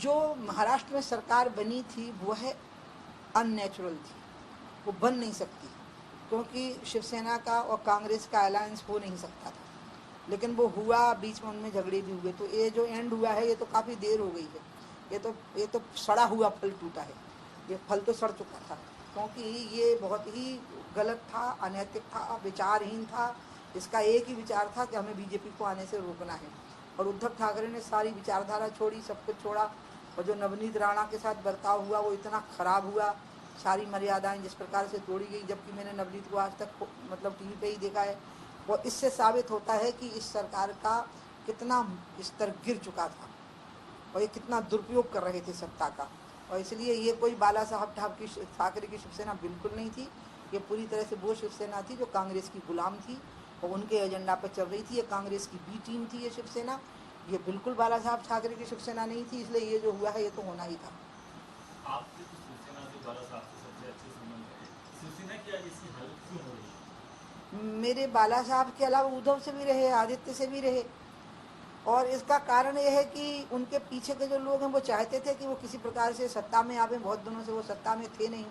जो महाराष्ट्र में सरकार बनी थी वह अननेचुरल थी, वो बन नहीं सकती, क्योंकि शिवसेना का और कांग्रेस का अलायंस हो नहीं सकता था। लेकिन वो हुआ, बीच में उनमें झगड़े भी हुए, तो ये जो एंड हुआ है ये तो काफ़ी देर हो गई है। ये तो सड़ा हुआ फल टूटा है, ये फल तो सड़ चुका था, क्योंकि ये बहुत ही गलत था, अनैतिक था, विचारहीन था। इसका एक ही विचार था कि हमें बीजेपी को आने से रोकना है, और उद्धव ठाकरे ने सारी विचारधारा छोड़ी, सब कुछ छोड़ा। और जो नवनीत राणा के साथ बर्ताव हुआ वो इतना ख़राब हुआ, सारी मर्यादाएं जिस प्रकार से तोड़ी गई, जबकि मैंने नवनीत को आज तक मतलब टीवी पे ही देखा है। वो इससे साबित होता है कि इस सरकार का कितना स्तर गिर चुका था और ये कितना दुरुपयोग कर रहे थे सत्ता का। और इसलिए ये कोई बाला साहब ठाकरे की शिवसेना बिल्कुल नहीं थी, ये पूरी तरह से वो शिवसेना थी जो कांग्रेस की गुलाम थी और उनके एजेंडा पर चल रही थी। ये कांग्रेस की बी टीम थी ये शिवसेना, ये बिल्कुल बाला साहब ठाकरे की शिवसेना नहीं थी। इसलिए ये जो हुआ है ये तो होना ही था। आपके तो शिवसेना से बाला साहब से सबसे अच्छे संबंध है, शिवसेना की आज इसकी हालत क्यों हो रही है? मेरे बाला साहब के अलावा उद्धव से भी रहे, आदित्य से भी रहे, और इसका कारण यह है कि उनके पीछे के जो लोग हैं वो चाहते थे कि वो किसी प्रकार से सत्ता में आवे। बहुत दिनों से वो सत्ता में थे नहीं,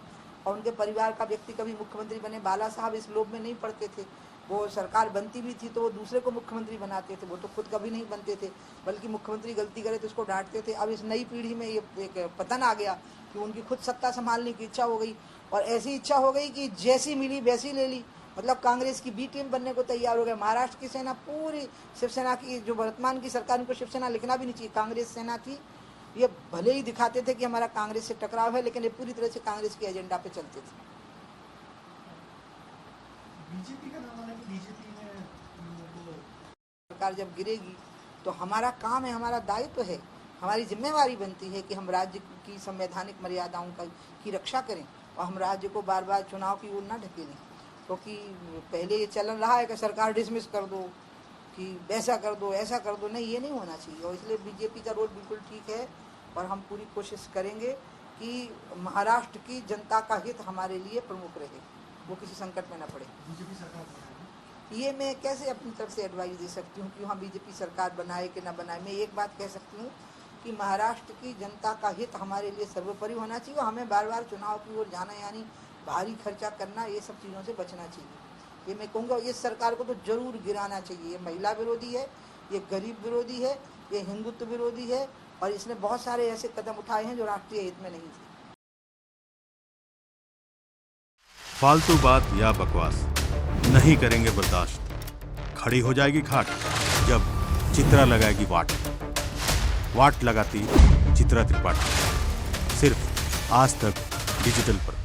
और उनके परिवार का व्यक्ति कभी मुख्यमंत्री बने। बाला साहब इस लोभ में नहीं पड़ते थे, वो सरकार बनती भी थी तो वो दूसरे को मुख्यमंत्री बनाते थे, वो तो खुद कभी नहीं बनते थे, बल्कि मुख्यमंत्री गलती करे तो उसको डांटते थे। अब इस नई पीढ़ी में ये एक पतन आ गया कि उनकी खुद सत्ता संभालने की इच्छा हो गई, और ऐसी इच्छा हो गई कि जैसी मिली वैसी ले ली, मतलब कांग्रेस की बी टीम बनने को तैयार हो गए। महाराष्ट्र की सेना पूरी शिवसेना की, जो वर्तमान की सरकार, उनको शिवसेना लिखना भी नहीं चाहिए, कांग्रेस सेना थी। ये भले ही दिखाते थे कि हमारा कांग्रेस से टकराव है, लेकिन ये पूरी तरह से कांग्रेस के एजेंडा पे चलते थे। बीजेपी का नाम आना कि बीजेपी में सरकार जब गिरेगी तो हमारा काम है, हमारा दायित्व है, हमारी जिम्मेवारी बनती है कि हम राज्य की संवैधानिक मर्यादाओं की रक्षा करें, और हम राज्य को बार बार चुनाव की ओर न ढकेलें। क्योंकि पहले ये चलन रहा है कि सरकार डिसमिस कर दो, कि वैसा कर दो, ऐसा कर दो, नहीं, ये नहीं होना चाहिए। और इसलिए बीजेपी का रोल बिल्कुल ठीक है, और हम पूरी कोशिश करेंगे कि महाराष्ट्र की जनता का हित हमारे लिए प्रमुख रहे, वो किसी संकट में न पड़े। बीजेपी सरकार बनाएगी। ये मैं कैसे अपनी तरफ से एडवाइस दे सकती हूँ कि वहाँ बीजेपी सरकार बनाए कि न बनाए। मैं एक बात कह सकती हूँ कि महाराष्ट्र की जनता का हित हमारे लिए सर्वोपरि होना चाहिए, और हमें बार बार चुनाव की ओर जाना, यानी भारी खर्चा करना, ये सब चीज़ों से बचना चाहिए। ये मैं कहूँगा इस सरकार को तो जरूर गिराना चाहिए। ये महिला विरोधी है, ये गरीब विरोधी है, ये हिंदुत्व विरोधी है, और इसने बहुत सारे ऐसे कदम उठाए हैं जो राष्ट्रीय हित में नहीं थे। फालतू बात या बकवास नहीं करेंगे बर्दाश्त। खड़ी हो जाएगी खाट जब चित्रा लगाएगी वाट। वाट लगाती चित्रा त्रिपाठी। सिर्फ आज तक डिजिटल पर।